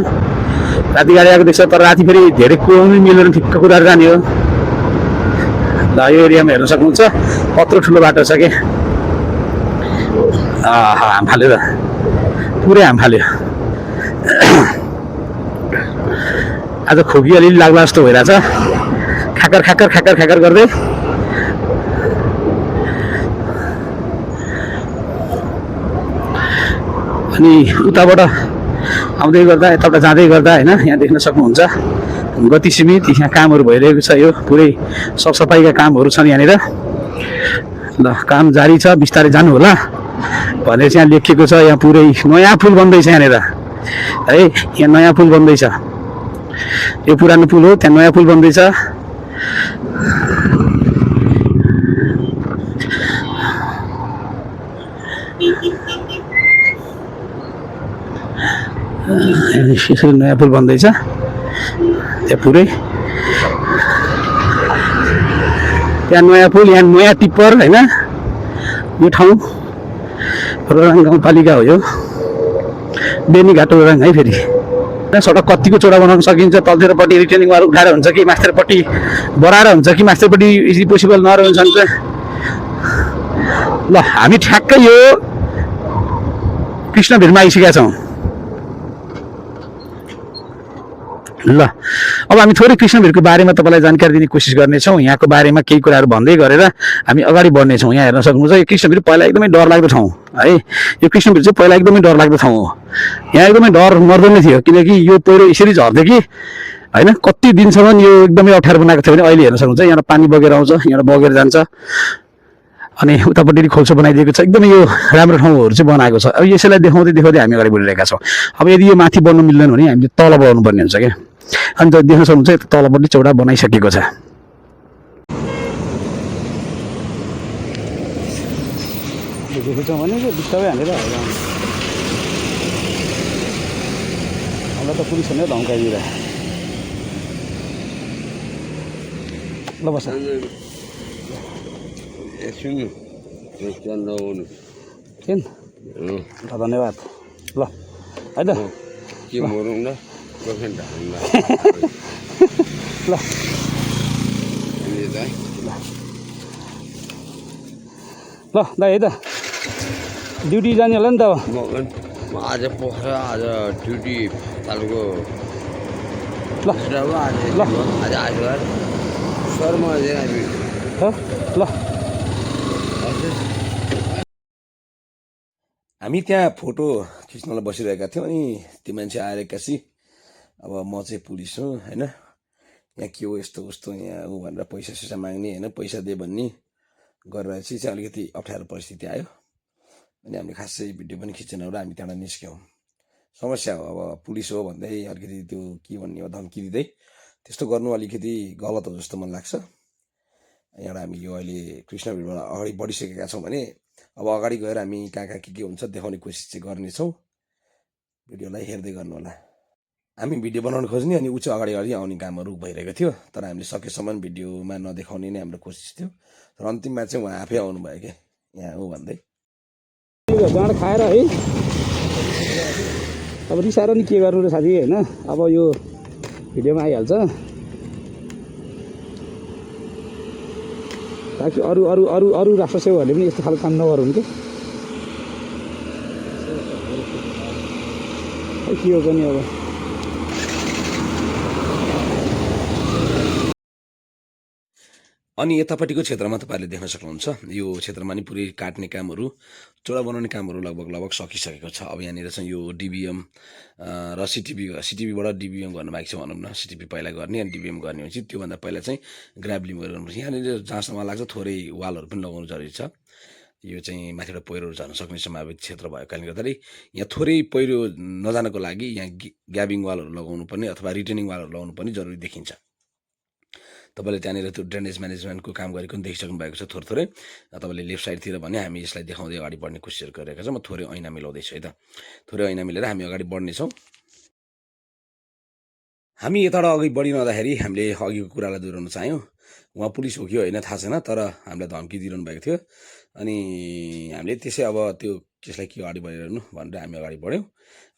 राति गाडी आएको देख्छ तर राति फेरि धेरै कुदाउनु मिलेर ठिक्क कुदाएर जाने हो ल यो एरियामा हेर्न सक्नुहुन्छ कत्रो ठुलो बाटो छ कि हाम फाल्यो त पुरै हाम फाल्यो आज खोकी अलिअलि लाग्ला जस्तो भइरहेछ खाकर खाकर खाकर खाकर गर्दै अनि उताबाट आउँदै गर्दा यताबाट जाँदै गर्दा होइन यहाँ देख्न सक्नुहुन्छ गति सीमित यहाँ कामहरू भइरहेको छ यो पुरै सरसफाइका कामहरू छन् यहाँनिर ल काम जारी छ बिस्तारै जानु होला भनेर चाहिँ यहाँ लेखिएको छ यहाँ पुरै नयाँ पुल बन्दैछ यहाँनिर है यहाँ नयाँ पुल बन्दैछ यो पुरानो पुल हो त्यहाँ नयाँ पुल बन्दैछ यसरी नयाँ पुल बन्दैछ त्यहाँ पुरै त्यहाँ नयाँ पुल यहाँ नयाँ टिप्पर होइन यो ठाउँ रोराङ गाउँपालिका हो यो बेनीघाट रोराङ है फेरि सडक कतिको चौडा बनाउन सकिन्छ तलतिरपट्टि रिटर्निङ वाल उठाएर हुन्छ कि माथितिरपट्टि बढाएर हुन्छ कि माथितिरपट्टि इजी पोसिबल नरहेको हुन्छ ल हामी ठ्याक्कै यो कृष्णभिरमा आइसकेका छौँ ल अब हामी थोरै कृष्णभिरको बारेमा तपाईँलाई जानकारी दिने कोसिस गर्नेछौँ यहाँको बारेमा केही कुराहरू भन्दै गरेर हामी अगाडि बढ्नेछौँ यहाँ हेर्न सक्नुहुन्छ यो कृष्णभिर पहिला एकदमै डरलाग्दो ठाउँ है यो कृष्णभिर चाहिँ पहिला एकदमै डरलाग्दो ठाउँ हो यहाँ एकदमै डर मर्दो नै थियो किनकि यो पहिरो यसरी झर्थ्यो कि होइन कति दिनसम्म यो एकदमै अप्ठ्यारो बनाएको थियो भने अहिले हेर्न सक्नुहुन्छ यहाँ पानी बगेर आउँछ यहाँ बगेर जान्छ अनि उतापट्टि खोल्सो बनाइदिएको छ एकदमै यो राम्रो ठाउँहरू चाहिँ बनाएको छ अब यसैलाई देखाउँदै देखाउँदै हामी अगाडि बढिरहेका छौँ अब यदि यो माथि बढ्नु मिल्दैन भने हामीले तल बढाउनु पर्ने हुन्छ क्या अनि त देख्न सक्नुहुन्छ यता तलपट्टि चौडा बनाइसकेको छ देखेको छौँ भने बिस्तारै हालेर हामीलाई त पुलिसहरूले धम्काइदिएर ल बस धन्यवाद ल है त के मरौँ न ल ल दाइ है त ड्युटी जाने होला नि त म आज पोखरा आज ड्युटी तालुको ल आज आइतबार शर्मा ल हामी त्यहाँ फोटो खिच्नलाई बसिरहेका थियौँ अनि त्यो मान्छे आएर एक्कासी अब म चाहिँ पुलिस हुँ होइन यहाँ के हो यस्तो उस्तो यहाँ ऊ भनेर पैसा सैसा माग्ने होइन पैसा दे भन्ने गरेर चाहिँ अलिकति अप्ठ्यारो परिस्थिति आयो अनि हामीले खासै भिडियो पनि खिचेन र हामी त्यहाँबाट निस्क्यौँ समस्या हो अब पुलिस हो भन्दै अलिकति त्यो के भन्ने हो धम्की दिँदै त्यस्तो गर्नु अलिकति गलत हो जस्तो मलाई लाग्छ यहाँ हामी यो अहिले कृष्णभिरबाट अगाडि बढिसकेका छौँ भने अब अगाडि गएर हामी कहाँ के हुन्छ देखाउने कोसिस चाहिँ गर्नेछौँ भिडियोलाई हेर्दै गर्नु होला हामी भिडियो बनाउन खोज्ने अनि ऊ चाहिँ अगाडि अगाडि आउने कामहरू भइरहेको थियो तर हामीले सकेसम्म भिडियोमा नदेखाउने नै हाम्रो कोसिस थियो तर अन्तिममा चाहिँ उहाँ आफै आउनुभयो क्या यहाँ हो भन्दै जाँड खाएर है अब रिसाएर नि के गर्नु र साथी होइन अब यो भिडियोमा आइहाल्छ ताकि अरू अरू अरू अरू राष्ट्रसेवाहरूले पनि यस्तो खालको काम नगरौँ कि के हो पनि अब अनि यतापट्टिको क्षेत्रमा तपाईँहरूले देख्न सक्नुहुन्छ यो क्षेत्रमा नि पुरै काट्ने कामहरू चौडा बनाउने कामहरू लगभग सकिसकेको छ अब यहाँनिर चाहिँ यो डिबिएम र सिटिभीबाट डिबिएम गर्नु बाँकी छ भनौँ न सिटिभी पहिला गर्ने अनि डिबिएम गर्ने भनेपछि त्योभन्दा पहिला चाहिँ ग्राभलिङ गर्नुपर्छ यहाँनिर जहाँसम्म लाग्छ थोरै वालहरू पनि लगाउनु जरुरी छ यो चाहिँ माथिबाट पहिरोहरू झर्न सक्ने सम्भावित क्षेत्र भएको कारणले गर्दाखेरि यहाँ थोरै पहिरो नजानको लागि यहाँ ग्याबिङ वालहरू लगाउनु पर्ने अथवा रिटेनिङ वालहरू लगाउनु पर्ने जरुरी देखिन्छ तपाईँले त्यहाँनिर त्यो ड्रेनेज म्यानेजमेन्टको काम गरेको पनि देखिसक्नु भएको छ थोरै थोरै। तपाईँले लेफ्ट साइडतिर भने हामी यसलाई देखाउँदै अगाडि बढ्ने कोसिस गरिरहेका छौँ। म थोरै ऐना मिलाउँदैछु है त, थोरै ऐना मिलेर हामी अगाडि बढ्नेछौँ। हामी यताबाट अघि बढिरहँदाखेरि हामीले अघिको कुरालाई दोहोऱ्याउन चाह्यौँ। उहाँ पुलिस हो कि होइन थाहा छैन, तर हामीलाई धम्की दिइरहनु भएको थियो। अनि हामीले त्यसै अब त्यो केसलाई के अगाडि बढिरहनु भनेर हामी अगाडि बढ्यौँ।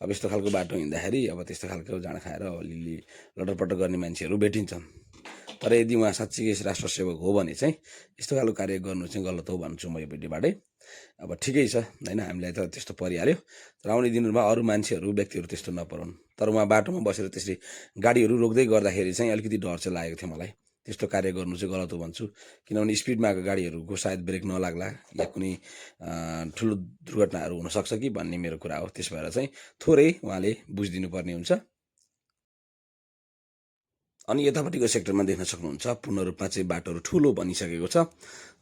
अब यस्तो खालको बाटो हिँड्दाखेरि अब त्यस्तो खालको जाँड खाएर अलिअलि लटरपटर गर्ने मान्छेहरू भेटिन्छन्। तर यदि उहाँ साँच्चै राष्ट्र सेवक हो भने चाहिँ यस्तो खालको कार्य गर्नु चाहिँ गलत हो भन्छु म यो भिडियोबाटै। अब ठिकै छ होइन, हामीलाई त त्यस्तो परिहाल्यो, तर आउने दिनहरूमा अरू मान्छेहरू व्यक्तिहरू त्यस्तो नपराउन्। तर उहाँ बाटोमा बसेर त्यसरी गाडीहरू रोक्दै गर्दाखेरि चाहिँ अलिकति डर चाहिँ लागेको थियो मलाई। त्यस्तो कार्य गर्नु चाहिँ गलत हो भन्छु, किनभने स्पिडमा आएको गाडीहरूको सायद ब्रेक नलाग्ला या कुनै ठुलो दुर्घटनाहरू हुनसक्छ कि भन्ने मेरो कुरा हो। त्यस भएर चाहिँ थोरै उहाँले बुझिदिनु पर्ने हुन्छ। अनि यतापट्टिको सेक्टरमा देख्न सक्नुहुन्छ पूर्ण रूपमा चाहिँ बाटोहरू ठुलो बनिसकेको छ।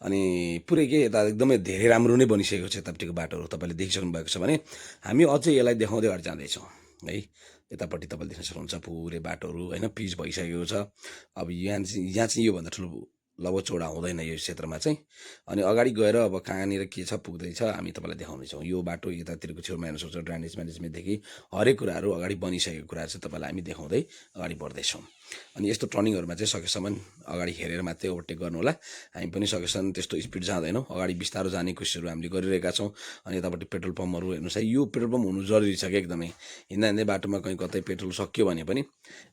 अनि पुरै के यता एकदमै धेरै राम्रो नै बनिसकेको छ यतापट्टिको बाटोहरू, तपाईँले देखिसक्नु भएको छ भने हामी अझै यसलाई देखाउँदै अगाडि जाँदैछौँ है। यतापट्टि तपाईँले देख्न सक्नुहुन्छ पुरै बाटोहरू होइन पिच भइसकेको छ। अब यहाँ चाहिँ योभन्दा ठुलो लगभग चौडा हुँदैन यो क्षेत्रमा चाहिँ। अनि अगाडि गएर अब कहाँनिर के छ पुग्दैछ हामी तपाईँलाई देखाउनेछौँ। यो बाटो यतातिरको छेउमा हेर्न सक्छ, ड्रेनेज म्यानेजमेन्टदेखि हरेक कुराहरू अगाडि बनिसकेको कुराहरू चाहिँ तपाईँलाई हामी देखाउँदै अगाडि बढ्दैछौँ। अनि यस्तो टर्निङहरूमा चाहिँ सकेसम्म अगाडि हेरेर मात्रै ओभरटेक गर्नु होला। हामी पनि सकेसम्म त्यस्तो स्पिड जाँदैनौँ, अगाडि बिस्तारो जाने कोसिसहरू हामीले गरिरहेका छौँ। अनि यतापट्टि पेट्रोल पम्पहरू हेर्नुहोस् है, यो पेट्रोल पम्प हुनु जरुरी छ कि एकदमै। हिँड्दा हिँड्दै बाटोमा कहीँ कतै पेट्रोल सक्यो भने पनि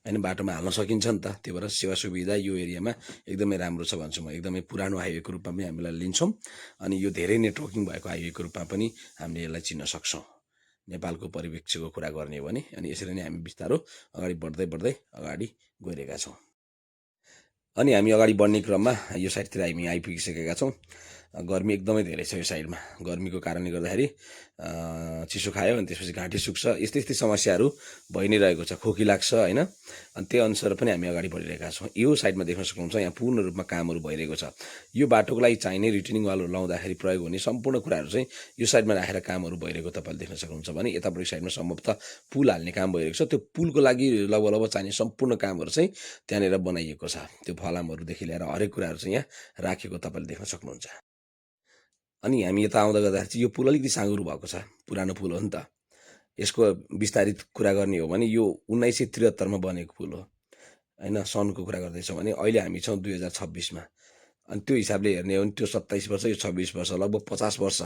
होइन बाटोमा हाल्न सकिन्छ नि त। त्यही भएर सेवा सुविधा यो एरियामा एकदमै राम्रो छ भन्छु म। एकदमै पुरानो हाइवेको रूपमा पनि हामीलाई लिन्छौँ। अनि यो धेरै नेटवर्किङ भएको हाइवेको रूपमा पनि हामीले यसलाई चिन्न सक्छौँ नेपालको परिप्रेक्ष्यको कुरा गर्ने हो भने। अनि यसरी नै हामी बिस्तारो अगाडि बढ्दै बढ्दै अगाडि गइरहेका छौँ। अनि हामी अगाडि बढ्ने क्रममा यो साइडतिर हामी आइपुगिसकेका छौँ। गर्मी एकदमै धेरै छ यो साइडमा, गर्मीको कारणले गर्दाखेरि चिसो खायो अनि त्यसपछि घाँटी सुक्छ, यस्तै यस्तै समस्याहरू भइ नै रहेको छ, खोकी लाग्छ होइन। अनि त्यही अनुसार पनि हामी अगाडि बढिरहेका छौँ। यो साइडमा देख्न सक्नुहुन्छ यहाँ पूर्ण रूपमा कामहरू भइरहेको छ। यो बाटोको लागि चाहिने रिटेनिङ वालहरू लाउँदाखेरि प्रयोग हुने सम्पूर्ण कुराहरू चाहिँ यो साइडमा राखेर कामहरू भइरहेको तपाईँले देख्न सक्नुहुन्छ भने यतापट्टि साइडमा सम्भवतः पुल हाल्ने काम भइरहेको छ। त्यो पुलको लागि लगभग चाहिने सम्पूर्ण कामहरू चाहिँ त्यहाँनिर बनाइएको छ। त्यो फलामहरूदेखि लिएर हरेक कुराहरू चाहिँ यहाँ राखेको तपाईँले देख्न सक्नुहुन्छ। अनि हामी यता आउँदा गर्दाखेरि चाहिँ यो पुल अलिकति साँघुरो भएको छ, पुरानो पुल हो नि त। यसको विस्तारित कुरा गर्ने हो भने यो 1973मा बनेको पुल हो होइन, सनको कुरा गर्दैछौँ भने अहिले हामी छौँ 2026मा। अनि त्यो हिसाबले हेर्ने हो भने त्यो 27 वर्ष यो 26 वर्ष लगभग 50 वर्ष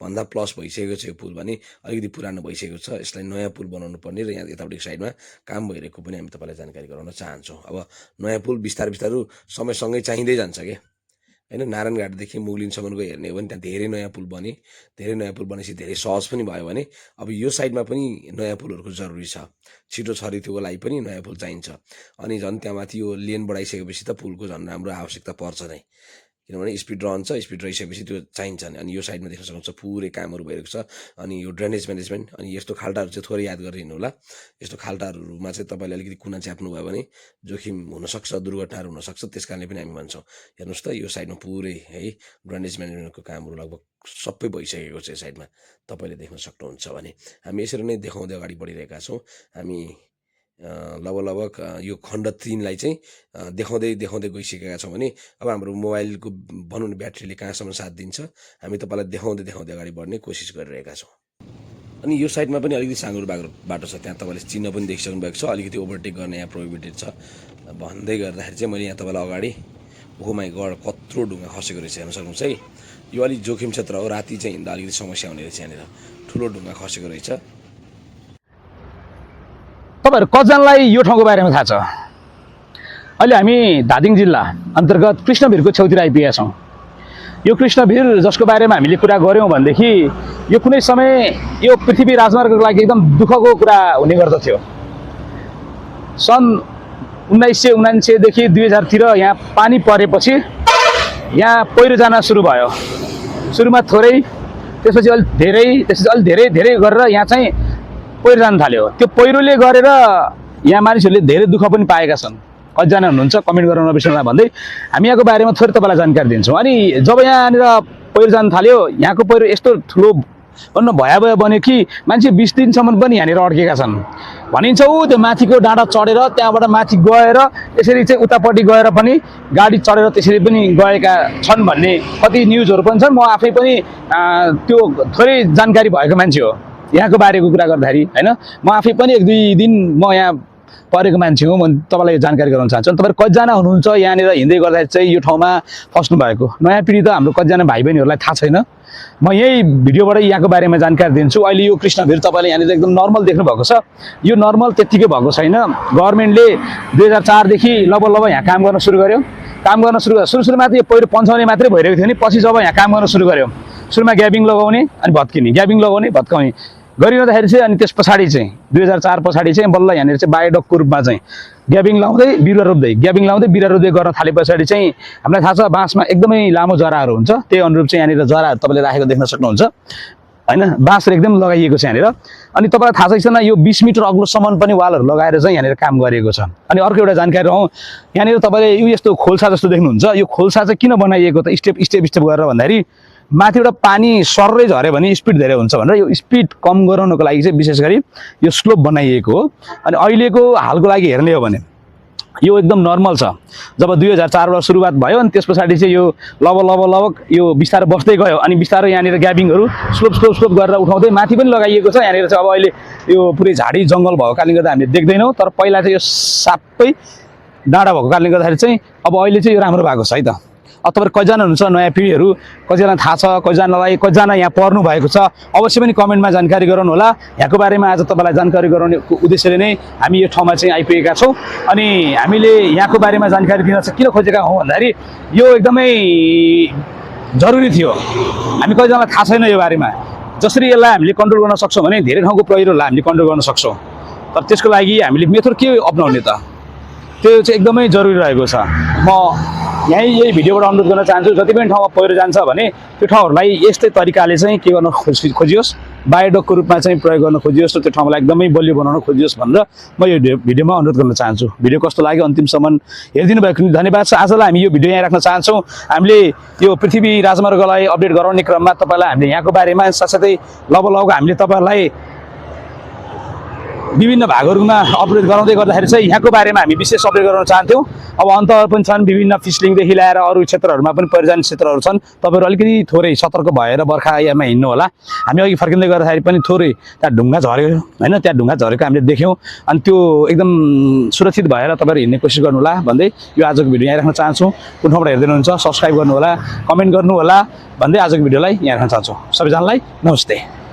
भन्दा प्लस भइसकेको छ यो पुल भने अलिकति पुरानो भइसकेको छ। यसलाई नयाँ पुल बनाउनु पर्ने र यहाँ यतापट्टि साइडमा काम भइरहेको पनि हामी तपाईँलाई जानकारी गराउन चाहन्छौँ। अब नयाँ पुल बिस्तारै बिस्तारै समयसँगै चाहिँदै जान्छ क्या होइन। नारायणघाटदेखि मुगलिनसम्मको हेर्ने हो भने त्यहाँ धेरै नयाँ पुल बने, धेरै नयाँ पुल बनेपछि धेरै सहज पनि भयो भने अब यो साइडमा पनि नयाँ पुलहरूको जरुरी छ। छिटो छरितोको लागि पनि नयाँ पुल चाहिन्छ। अनि झन् त्यहाँ माथि यो लेन बढाइसकेपछि त पुलको झन् राम्रो आवश्यकता पर्छ नै, किनभने स्पिड रहन्छ, स्पिड रहिसकेपछि त्यो चाहिन्छ नि। अनि यो साइडमा देख्न सक्नुहुन्छ पुरै कामहरू भइरहेको छ। अनि यो ड्रेनेज म्यानेजमेन्ट अनि यस्तो खाल्टाहरू चाहिँ थोरै याद गरेर हिँड्नु होला। यस्तो खाल्टाहरूमा चाहिँ तपाईँले अलिकति कुना च्याप्नु भयो भने जोखिम हुनसक्छ, दुर्घटनाहरू हुनसक्छ। त्यस कारणले पनि हामी भन्छौँ हेर्नुहोस् त यो साइडमा पुरै है ड्रेनेज म्यानेजमेन्टको कामहरू लगभग सबै भइसकेको छ यो साइडमा, तपाईँले देख्न सक्नुहुन्छ भने। हामी यसरी नै देखाउँदै अगाडि बढिरहेका छौँ। हामी लगभग यो खण्ड 3लाई चाहिँ देखाउँदै देखाउँदै गइसकेका छौँ भने अब हाम्रो मोबाइलको भनौँ न ब्याट्रीले कहाँसम्म साथ दिन्छ हामी तपाईँलाई देखाउँदै देखाउँदै अगाडि बढ्ने कोसिस गरिरहेका छौँ। अनि यो साइडमा पनि अलिकति साँघुरो बाटो छ, त्यहाँ तपाईँले चिन्ह पनि देखिसक्नु भएको छ। अलिकति ओभरटेक गर्ने यहाँ प्रोहिबिटेड छ भन्दै गर्दाखेरि चाहिँ मैले यहाँ तपाईँलाई अगाडि ओ माइ गड कत्रो ढुङ्गा खसेको रहेछ हेर्न सक्नुहुन्छ है। यो अलिक जोखिम क्षेत्र हो, राति चाहिँ हिँड्दा अलिकति समस्या हुने रहेछ। यहाँनिर ठुलो ढुङ्गा खसेको रहेछ। तपाईँहरू कतिजनालाई यो ठाउँको बारेमा थाहा छ? अहिले हामी धादिङ जिल्ला अन्तर्गत कृष्णभिरको छेउतिर आइपुगेका छौँ। यो कृष्णभिर जसको बारेमा हामीले कुरा गऱ्यौँ भनेदेखि यो कुनै समय यो पृथ्वी राजमार्गको लागि एकदम दुःखको कुरा हुने गर्दथ्यो। सन् 1999देखि 2000तिर यहाँ पानी परेपछि यहाँ पहिरो जान सुरु भयो। सुरुमा थोरै, त्यसपछि अलि धेरै, त्यसपछि अलि धेरै धेरै गरेर यहाँ चाहिँ पहिरो जान थाल्यो। त्यो पहिरोले गरेर यहाँ मानिसहरूले धेरै दुःख पनि पाएका छन्। कतिजना हुनुहुन्छ कमेन्ट गरेर नबिर्सनुहोला भन्दै हामी यहाँको बारेमा थोरै तपाईँलाई जानकारी दिन्छौँ। अनि जब यहाँनिर पहिरो जान थाल्यो, यहाँको पहिरो यस्तो ठुलो भन्नु भयावह बन्यो कि मान्छे 20 दिनसम्म पनि यहाँनिर अड्केका छन् भनिन्छ त्यो माथिको डाँडा चढेर त्यहाँबाट माथि गएर यसरी चाहिँ उतापट्टि गएर पनि गाडी चढेर त्यसरी पनि गएका छन् भन्ने कति न्युजहरू पनि छन् म आफै पनि त्यो थोरै जानकारी भएको मान्छे हो यहाँको बारेको कुरा गर्दाखेरि हैन म आफै पनि 1-2 दिन म यहाँ परेको मान्छे हो म तपाईलाई यो जानकारी गराउन चाहन्छु तपाईहरु कतिजना हुनुहुन्छ यहाँनिर हिँड्दै गर्दाखेरि चाहिँ यो ठाउँमा फस्नु भएको नयाँ पिढी त हाम्रो कतिजना भाइ बहिनीहरूलाई थाहा छैन म यही भिडियोबाट यहाँको बारेमा जानकारी दिन्छु अहिले यो कृष्णभिर तपाईले यहाँनिर एकदम नर्मल देख्नु भएको छ यो नर्मल त्यतिकै भएको छैन गभर्नमेन्टले 2004 देखि लगभग यहाँ काम गर्न सुरु गर्यो सुरुमा त यो पहिलो पञ्चाउने मात्रै भइरहेको थियो नि पछि जब यहाँ काम गर्न सुरु गर्यो सुरुमा ग्याबिङ लगाउने अनि भत्किने ग्याबिङ लगाउने भत्काउने गरिरहँदाखेरि चाहिँ अनि त्यस पछाडि चाहिँ 2004 पछाडि चाहिँ बल्ल यहाँनिर चाहिँ बायोडकको रूपमा चाहिँ ग्याबिङ लाउँदै बिरुवा रोप्दै गर्न थाले पछाडि चाहिँ हामीलाई थाहा छ बाँसमा एकदमै लामो जराहरू हुन्छ त्यही अनुरूप चाहिँ यहाँनिर जराहरू तपाईँले राखेको देख्न सक्नुहुन्छ हैन बाँसहरू एकदम लगाइएको छ यहाँनिर अनि तपाईँलाई थाहा छ कि यो 20 मिटर अग्लोसम्म पनि वालहरू लगाएर चाहिँ यहाँनिर काम गरिएको छ अनि अर्को एउटा जानकारी हो यहाँनिर तपाईँले यो यस्तो खोल्सा जस्तो देख्नुहुन्छ यो खोल्सा चाहिँ किन बनाइएको त स्टेप गरेर भन्दाखेरि माथिबाट पानी सर्रै झर्यो भने स्पिड धेरै हुन्छ भनेर यो स्पिड कम गराउनको लागि चाहिँ विशेष गरी यो स्लोप बनाइएको हो अनि अहिलेको हालको लागि हेर्ने हो भने यो एकदम नर्मल छ जब 2004 बाट सुरुवात भयो अनि त्यसपछि चाहिँ यो लगभग यो बिस्तारै बस्दै गयो अनि बिस्तारै यहाँनिर ग्याबिङहरू स्लोप गरेर उठाउँदै माथि पनि लगाइएको छ यहाँनिर चाहिँ अब अहिले यो पुरै झाडी जङ्गल भएको कारणले गर्दा हामीले देख्दैनौँ तर पहिला चाहिँ यो सापै डाँडा भएको कारणले गर्दाखेरि चाहिँ अब अहिले चाहिँ यो राम्रो भएको छ है त तपाईहरु कतिजना हुनुहुन्छ नयाँ पिढीहरू कतिजना थाहा छ कतिजना यहाँ पर्नु भएको छ अवश्य पनि कमेन्टमा जानकारी गराउनु होला यहाँको बारेमा आज तपाईलाई जानकारी गराउने उद्देश्यले नै हामी यो ठाउँमा चाहिँ आइपुगेका छौँ अनि हामीले यहाँको बारेमा जानकारी दिन चाहिँ किन खोजेका हौँ भन्दाखेरि यो एकदमै जरुरी थियो हामी कतिजनालाई थाहा छैन यो बारेमा जसरी यसलाई हामीले कन्ट्रोल गर्न सक्छौँ भने धेरै ठाउँको पहिरोलाई हामीले कन्ट्रोल गर्न सक्छौँ तर त्यसको लागि हामीले मेथड के अपनाउने त त्यो चाहिँ एकदमै जरुरी रहेको छ म यही भिडियोबाट अनुरोध गर्न चाहन्छु जति पनि ठाउँमा पहिरो जान्छ भने त्यो ठाउँहरूलाई यस्तै तरिकाले चाहिँ के गर्न खोजियोस् बायोडकको रूपमा चाहिँ प्रयोग गर्न खोजियोस् र त्यो ठाउँलाई एकदमै बलियो बनाउन खोजियोस् भनेर म यो भिडियोमा अनुरोध गर्न चाहन्छु भिडियो कस्तो लाग्यो अन्तिमसम्म हेरिदिनु भएको धन्यवाद छ आजलाई हामी यो भिडियो यहाँ राख्न चाहन्छौँ हामीले यो पृथ्वी राजमार्गलाई अपडेट गराउने क्रममा तपाईलाई हामीले यहाँको बारेमा साथसाथै लगभग हामीले तपाईहरुलाई विभिन्न भागहरूमा अपडेट गराउँदै गर्दाखेरि चाहिँ यहाँको बारेमा हामी विशेष अपडेट गराउन चाहन्थ्यौँ अब अन्तहरू पनि छन् विभिन्न फिसलिङदेखि ल्याएर अरू क्षेत्रहरूमा पनि परिजाने क्षेत्रहरू छन् तपाईहरु अलिकति थोरै सतर्क भएर बर्खायामा हिँड्नु होला हामी अघि फर्किँदै गर्दाखेरि पनि थोरै त्यहाँ ढुङ्गा झर्यो हैन त्यहाँ ढुङ्गा झरेको हामीले देख्यौँ अनि त्यो एकदम सुरक्षित भएर तपाईहरु हिँड्ने कोसिस गर्नु होला भन्दै यो आजको भिडियो यहाँ राख्न चाहन्छु कुन ठाउँबाट हेर्दै हुनुहुन्छ सब्स्क्राइब गर्नु होला कमेन्ट गर्नु होला भन्दै आजको भिडियोलाई यहाँ राख्न चाहन्छु सबैजनालाई नमस्ते